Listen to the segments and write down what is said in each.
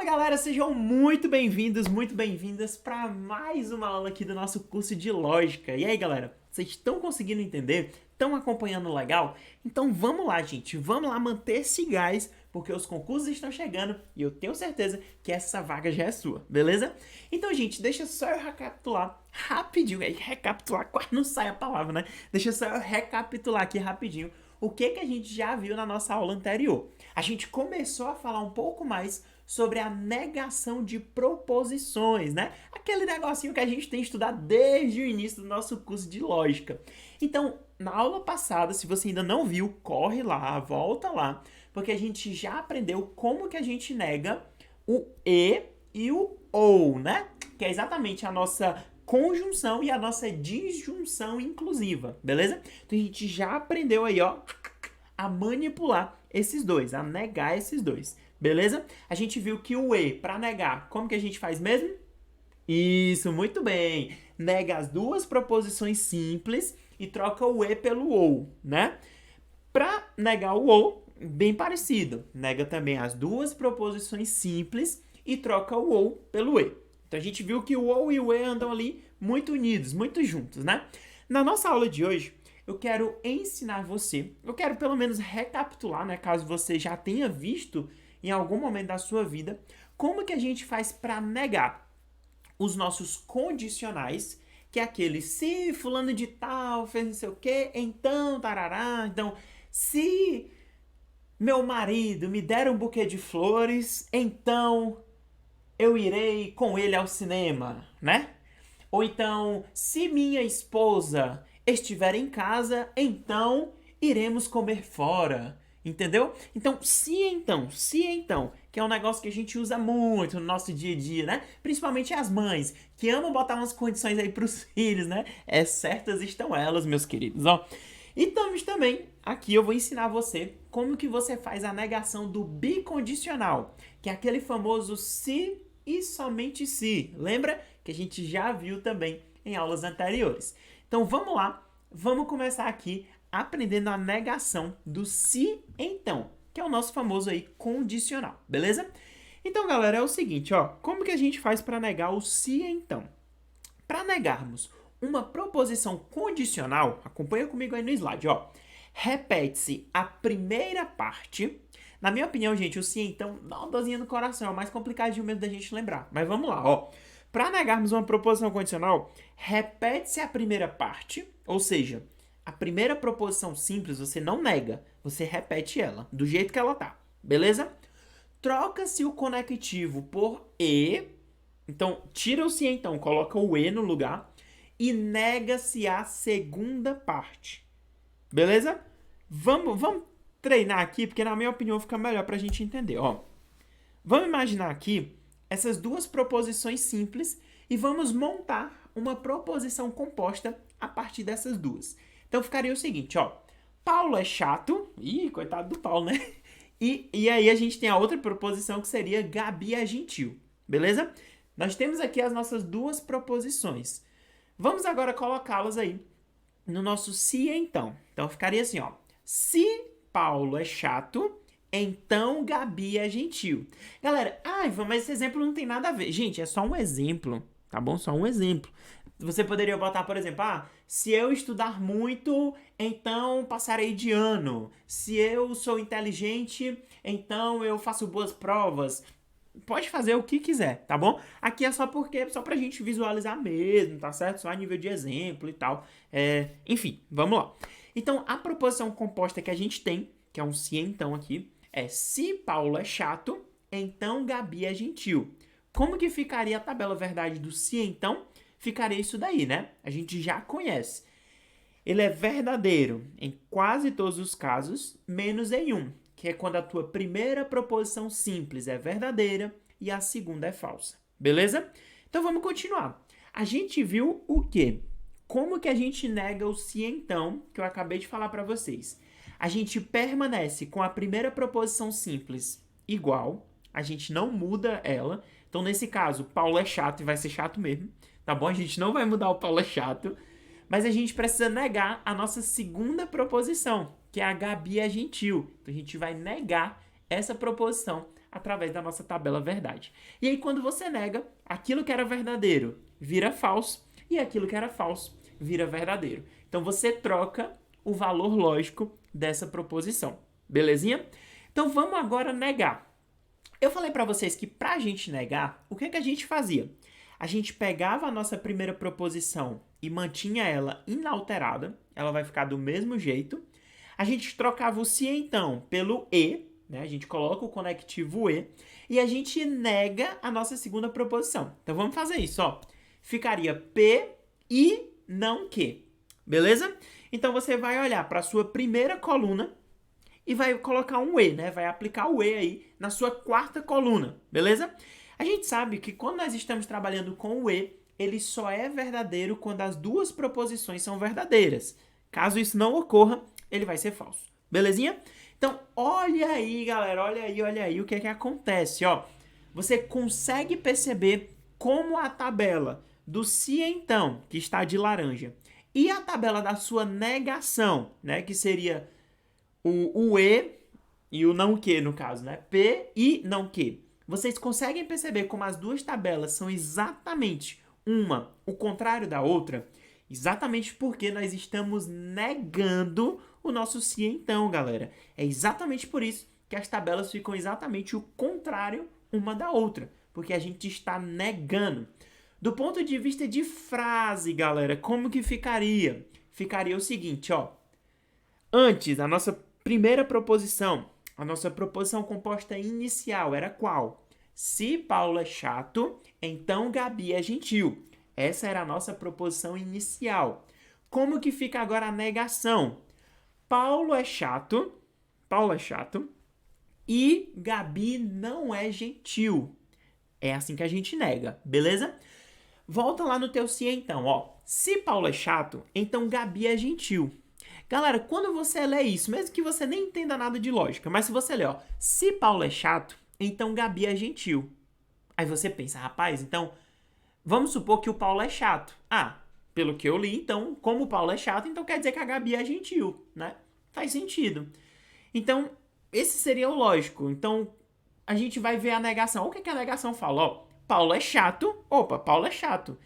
Fala galera, sejam muito bem-vindos, muito bem-vindas para mais uma aula aqui do nosso curso de Lógica. E aí galera, vocês estão conseguindo entender? Estão acompanhando legal? Então vamos lá gente, vamos lá manter esse gás, porque os concursos estão chegando e eu tenho certeza que essa vaga já é sua, beleza? Então gente, deixa só eu recapitular rapidinho, recapitular, quase não sai a palavra, né? Deixa só eu recapitular aqui rapidinho o que a gente já viu na nossa aula anterior. A gente começou a falar um pouco mais sobre a negação de proposições, né? Aquele negocinho que a gente tem estudado desde o início do nosso curso de lógica. Então, na aula passada, se você ainda não viu, corre lá, volta lá, porque a gente já aprendeu como que a gente nega o e o ou, né? Que é exatamente a nossa conjunção e a nossa disjunção inclusiva, beleza? Então a gente já aprendeu aí, ó, a manipular esses dois, a negar esses dois. Beleza? A gente viu que o e, para negar, como que a gente faz mesmo? Isso, muito bem. Nega as duas proposições simples e troca o e pelo ou, né? Para negar o ou, bem parecido. Nega também as duas proposições simples e troca o ou pelo e. Então a gente viu que o ou e o e andam ali muito unidos, muito juntos, né? Na nossa aula de hoje, eu quero ensinar você, eu quero pelo menos recapitular, né? Caso você já tenha visto em algum momento da sua vida, como que a gente faz para negar os nossos condicionais, que é aquele se fulano de tal fez não sei o quê, então tarará, então se meu marido me der um buquê de flores, então eu irei com ele ao cinema, né? Ou então, se minha esposa estiver em casa, então iremos comer fora. Entendeu? Então, se então, que é um negócio que a gente usa muito no nosso dia a dia, né? Principalmente as mães, que amam botar umas condições aí pros filhos, né? Certas estão elas, meus queridos, ó. E estamos também, aqui eu vou ensinar você como que você faz a negação do bicondicional, que é aquele famoso se e somente se. Lembra? Que a gente já viu também em aulas anteriores. Então, vamos lá, vamos começar aqui aprendendo a negação do se então, que é o nosso famoso aí condicional, beleza? Então, galera, é o seguinte, ó, como que a gente faz para negar o se então? Para negarmos uma proposição condicional, acompanha comigo aí no slide, ó. Repete-se a primeira parte. Na minha opinião, gente, o se então dá uma dorzinha no coração, é o mais complicadinho mesmo da gente lembrar. Mas vamos lá, ó. Para negarmos uma proposição condicional, repete-se a primeira parte, ou seja, a primeira proposição simples você não nega, você repete ela, do jeito que ela tá, beleza? Troca-se o conectivo por e, então tira o se então, coloca o e no lugar e nega-se a segunda parte, beleza? Vamos treinar aqui, porque na minha opinião fica melhor pra gente entender, ó. Vamos imaginar aqui essas duas proposições simples e vamos montar uma proposição composta a partir dessas duas. Então ficaria o seguinte, ó. Paulo é chato. Ih, coitado do Paulo, né? E aí a gente tem a outra proposição que seria Gabi é gentil. Beleza? Nós temos aqui as nossas duas proposições. Vamos agora colocá-las aí no nosso se então. Então ficaria assim, ó. Se Paulo é chato, então Gabi é gentil. Galera, mas esse exemplo não tem nada a ver. Gente, é só um exemplo, tá bom? Só um exemplo. Você poderia botar, por exemplo, se eu estudar muito, então passarei de ano. Se eu sou inteligente, então eu faço boas provas. Pode fazer o que quiser, tá bom? Aqui é só pra gente visualizar mesmo, tá certo? Só a nível de exemplo e tal. Enfim, vamos lá. Então, a proposição composta que a gente tem, que é um se então aqui, é se Paulo é chato, então Gabi é gentil. Como que ficaria a tabela verdade do se então? Ficaria isso daí, né? A gente já conhece. Ele é verdadeiro em quase todos os casos, menos em um, que é quando a tua primeira proposição simples é verdadeira e a segunda é falsa. Beleza? Então vamos continuar. A gente viu o quê? Como que a gente nega o se então, que eu acabei de falar para vocês? A gente permanece com a primeira proposição simples igual, a gente não muda ela. Então, nesse caso, Paulo é chato e vai ser chato mesmo, tá bom? A gente não vai mudar o Paulo é chato, mas a gente precisa negar a nossa segunda proposição, que é a Gabi é gentil. Então, a gente vai negar essa proposição através da nossa tabela verdade. E aí, quando você nega, aquilo que era verdadeiro vira falso e aquilo que era falso vira verdadeiro. Então, você troca o valor lógico dessa proposição. Belezinha? Então, vamos agora negar. Eu falei para vocês que para a gente negar, o que a gente fazia? A gente pegava a nossa primeira proposição e mantinha ela inalterada, ela vai ficar do mesmo jeito. A gente trocava o se então pelo e, né? A gente coloca o conectivo e a gente nega a nossa segunda proposição. Então vamos fazer isso, ó. Ficaria P e não que. Beleza? Então você vai olhar para a sua primeira coluna e vai colocar um e, né? Vai aplicar o e aí na sua quarta coluna, beleza? A gente sabe que quando nós estamos trabalhando com o e, ele só é verdadeiro quando as duas proposições são verdadeiras. Caso isso não ocorra, ele vai ser falso. Belezinha? Então, olha aí, galera, olha aí o que é que acontece, ó. Você consegue perceber como a tabela do se então, que está de laranja, e a tabela da sua negação, né, que seria o e o não que, no caso, né? P e não que. Vocês conseguem perceber como as duas tabelas são exatamente uma o contrário da outra? Exatamente porque nós estamos negando o nosso se então, galera. É exatamente por isso que as tabelas ficam exatamente o contrário uma da outra. Porque a gente está negando. Do ponto de vista de frase, galera, como que ficaria? Ficaria o seguinte, ó. Antes, a nossa primeira proposição, a nossa proposição composta inicial era qual? Se Paulo é chato, então Gabi é gentil. Essa era a nossa proposição inicial. Como que fica agora a negação? Paulo é chato e Gabi não é gentil. É assim que a gente nega, beleza? Volta lá no teu se então, ó. Se Paulo é chato, então Gabi é gentil. Galera, quando você lê isso, mesmo que você nem entenda nada de lógica, mas se você lê, ó, se Paulo é chato, então Gabi é gentil. Aí você pensa, rapaz, então, vamos supor que o Paulo é chato. Ah, pelo que eu li, então, como o Paulo é chato, então quer dizer que a Gabi é gentil, né? Faz sentido. Então, esse seria o lógico. Então, a gente vai ver a negação. O que a negação fala? Ó, Paulo é chato. Opa, Paulo é chato.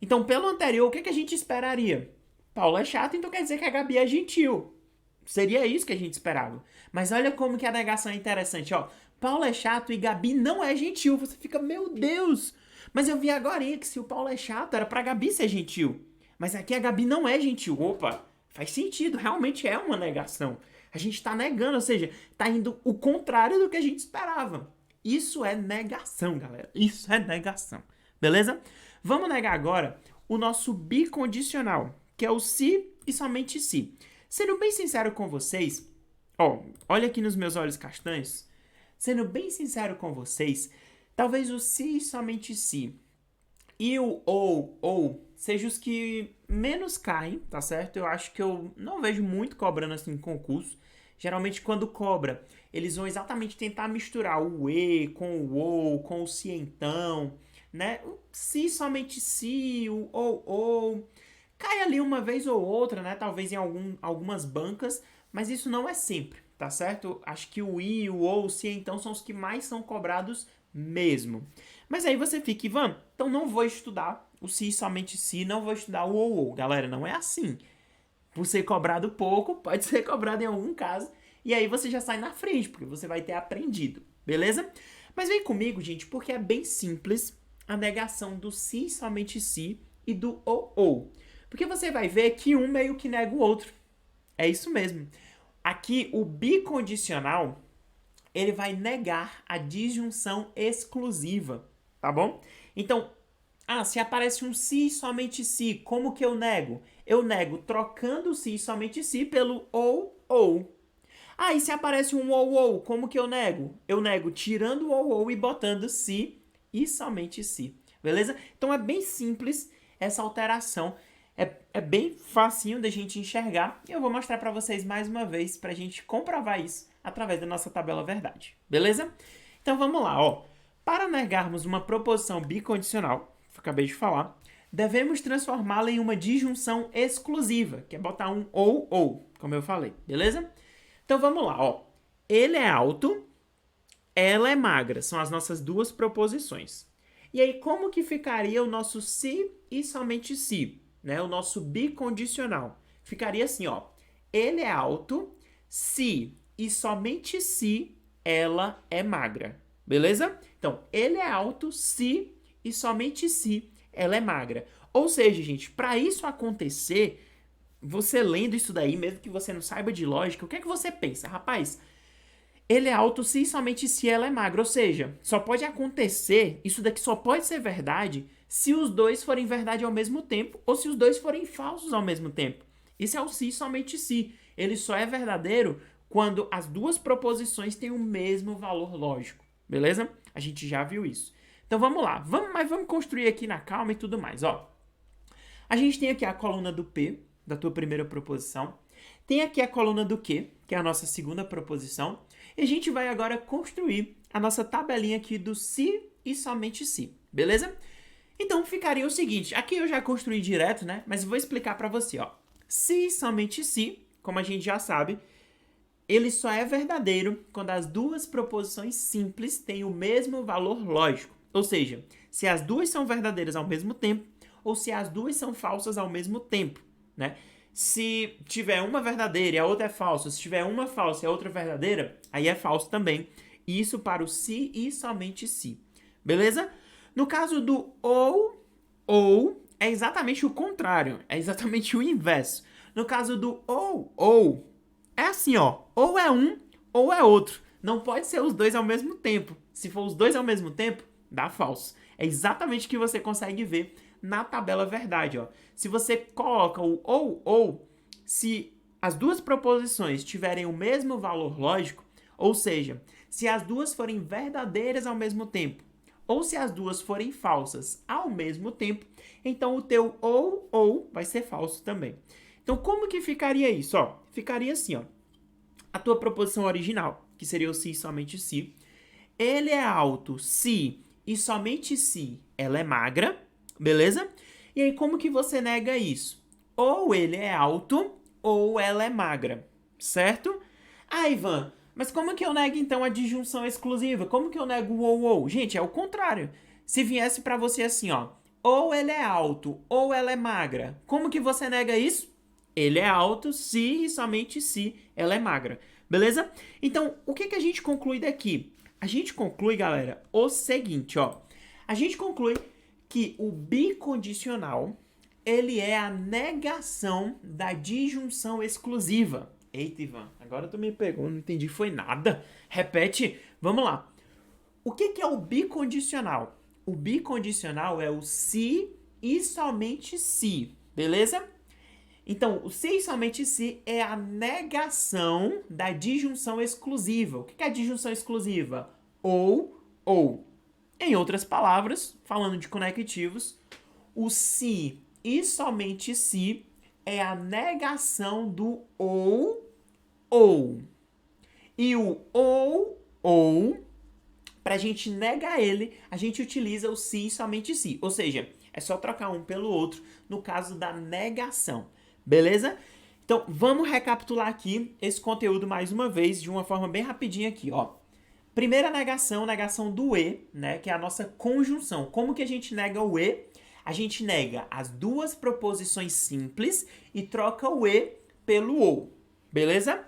Então, pelo anterior, o que a gente esperaria? Paulo é chato, então quer dizer que a Gabi é gentil. Seria isso que a gente esperava. Mas olha como que a negação é interessante, ó. Paulo é chato e Gabi não é gentil. Você fica, meu Deus! Mas eu vi agora que se o Paulo é chato, era pra Gabi ser gentil. Mas aqui a Gabi não é gentil. Opa, faz sentido, realmente é uma negação. A gente tá negando, ou seja, tá indo o contrário do que a gente esperava. Isso é negação, galera. Isso é negação. Beleza? Vamos negar agora o nosso bicondicional, que é o se e somente se. Sendo bem sincero com vocês, ó, olha aqui nos meus olhos castanhos. Sendo bem sincero com vocês, talvez o se e somente se e o ou sejam os que menos caem, tá certo? Eu acho que eu não vejo muito cobrando assim em concurso. Geralmente quando cobra, eles vão exatamente tentar misturar o e com o ou, com o se então, né? O se somente se, o ou. Cai ali uma vez ou outra, né? Talvez em algumas bancas, mas isso não é sempre, tá certo? Acho que o i, o ou, o se então são os que mais são cobrados mesmo. Mas aí você fica, Ivan, então não vou estudar o se somente se, não vou estudar o ou. Galera, não é assim. Por ser cobrado pouco, pode ser cobrado em algum caso, e aí você já sai na frente, porque você vai ter aprendido, beleza? Mas vem comigo, gente, porque é bem simples a negação do se somente se e do ou. Porque você vai ver que um meio que nega o outro. É isso mesmo. Aqui, o bicondicional, ele vai negar a disjunção exclusiva, tá bom? Então, se aparece um se somente se, como que eu nego? Eu nego trocando o se somente se pelo ou. E se aparece um ou, como que eu nego? Eu nego tirando o ou e botando se e somente se, beleza? Então é bem simples essa alteração. É bem facinho da gente enxergar e eu vou mostrar para vocês mais uma vez para a gente comprovar isso através da nossa tabela verdade, beleza? Então vamos lá, ó. Para negarmos uma proposição bicondicional, que eu acabei de falar, devemos transformá-la em uma disjunção exclusiva, que é botar um ou, como eu falei, beleza? Então vamos lá, ó. Ele é alto ela é magra. São as nossas duas proposições. E aí, como que ficaria o nosso se e somente se, né? O nosso bicondicional. Ficaria assim, ó. Ele é alto se e somente se ela é magra. Beleza? Então, ele é alto se e somente se ela é magra. Ou seja, gente, para isso acontecer, você lendo isso daí, mesmo que você não saiba de lógica, o que é que você pensa? Rapaz, ele é alto se e somente se ela é magra. Ou seja, só pode acontecer, isso daqui só pode ser verdade se os dois forem verdade ao mesmo tempo ou se os dois forem falsos ao mesmo tempo. Isso é o se e somente se. Ele só é verdadeiro quando as duas proposições têm o mesmo valor lógico. Beleza? A gente já viu isso. Então vamos lá. Mas vamos construir aqui na calma e tudo mais. Ó, a gente tem aqui a coluna do P, da tua primeira proposição. Tem aqui a coluna do Q, que é a nossa segunda proposição. E a gente vai agora construir a nossa tabelinha aqui do se e somente se. Beleza? Então ficaria o seguinte. Aqui eu já construí direto, né? Mas vou explicar para você, ó. Se e somente se, como a gente já sabe, ele só é verdadeiro quando as duas proposições simples têm o mesmo valor lógico. Ou seja, se as duas são verdadeiras ao mesmo tempo ou se as duas são falsas ao mesmo tempo, né? Se tiver uma verdadeira e a outra é falsa, se tiver uma falsa e a outra verdadeira, aí é falso também. Isso para o se e somente se. Beleza? No caso do ou, é exatamente o contrário. É exatamente o inverso. No caso do ou, é assim, ó. Ou é um ou é outro. Não pode ser os dois ao mesmo tempo. Se for os dois ao mesmo tempo, dá falso. É exatamente o que você consegue ver na tabela verdade, ó. Se você coloca o ou, se as duas proposições tiverem o mesmo valor lógico, ou seja, se as duas forem verdadeiras ao mesmo tempo, ou se as duas forem falsas ao mesmo tempo, então o teu ou vai ser falso também. Então, como que ficaria isso? Ó, ficaria assim, ó. A tua proposição original, que seria o se e somente se. Ele é alto se e somente se ela é magra, beleza? E aí, como que você nega isso? Ou ele é alto, ou ela é magra, certo? Ah, Ivan, mas como que eu nego, então, a disjunção exclusiva? Como que eu nego o ou? Gente, é o contrário. Se viesse pra você assim, ó, ou ele é alto, ou ela é magra, como que você nega isso? Ele é alto se e somente se ela é magra, beleza? Então, o que a gente conclui daqui? A gente conclui, galera, o seguinte, ó. A gente conclui que o bicondicional, ele é a negação da disjunção exclusiva. Eita, Ivan, agora tu me pegou, não entendi, foi nada. Repete, vamos lá. O que é o bicondicional? O bicondicional é o se e somente se, beleza? Então, o se e somente se é a negação da disjunção exclusiva. O que é a disjunção exclusiva? Ou. Em outras palavras, falando de conectivos, o se e somente se é a negação do ou. E o ou, para a gente negar ele, a gente utiliza o se e somente se. Ou seja, é só trocar um pelo outro no caso da negação. Beleza? Então, vamos recapitular aqui esse conteúdo mais uma vez, de uma forma bem rapidinha aqui, ó. Primeira negação do e, né, que é a nossa conjunção. Como que a gente nega o e? A gente nega as duas proposições simples e troca o e pelo ou. Beleza?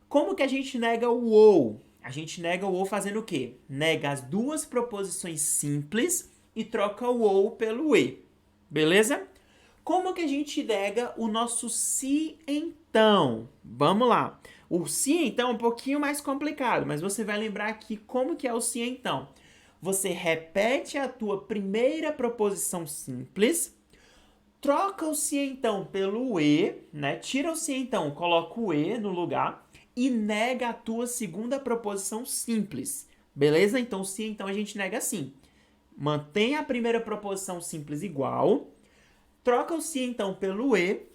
Como que a gente nega o ou? A gente nega o ou fazendo o quê? Nega as duas proposições simples e troca o ou pelo e. Beleza? Como que a gente nega o nosso se então? Vamos lá. O se então é um pouquinho mais complicado, mas você vai lembrar aqui como que é o se então. Você repete a tua primeira proposição simples, troca o se então pelo e, né? Tira o se então, coloca o e no lugar e nega a tua segunda proposição simples. Beleza? Então o se então a gente nega assim. Mantém a primeira proposição simples igual, troca o se então pelo e,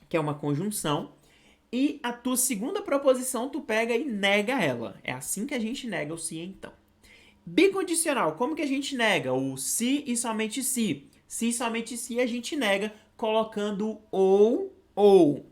que é uma conjunção, e a tua segunda proposição tu pega e nega ela. É assim que a gente nega o se então. Bicondicional, como que a gente nega o se e somente se? Se e somente se a gente nega colocando ou,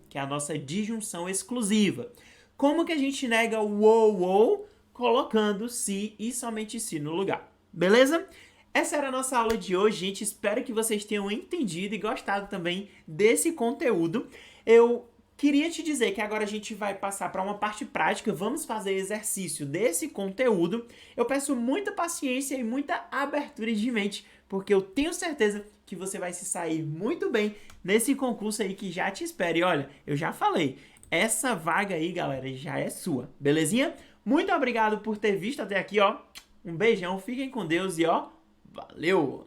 que é a nossa disjunção exclusiva. Como que a gente nega o ou, colocando se e somente se no lugar. Beleza? Essa era a nossa aula de hoje, gente. Espero que vocês tenham entendido e gostado também desse conteúdo. Eu queria te dizer que agora a gente vai passar para uma parte prática. Vamos fazer exercício desse conteúdo. Eu peço muita paciência e muita abertura de mente, porque eu tenho certeza que você vai se sair muito bem nesse concurso aí que já te espera. E olha, eu já falei, essa vaga aí, galera, já é sua, belezinha? Muito obrigado por ter visto até aqui, ó. Um beijão, fiquem com Deus e ó, valeu!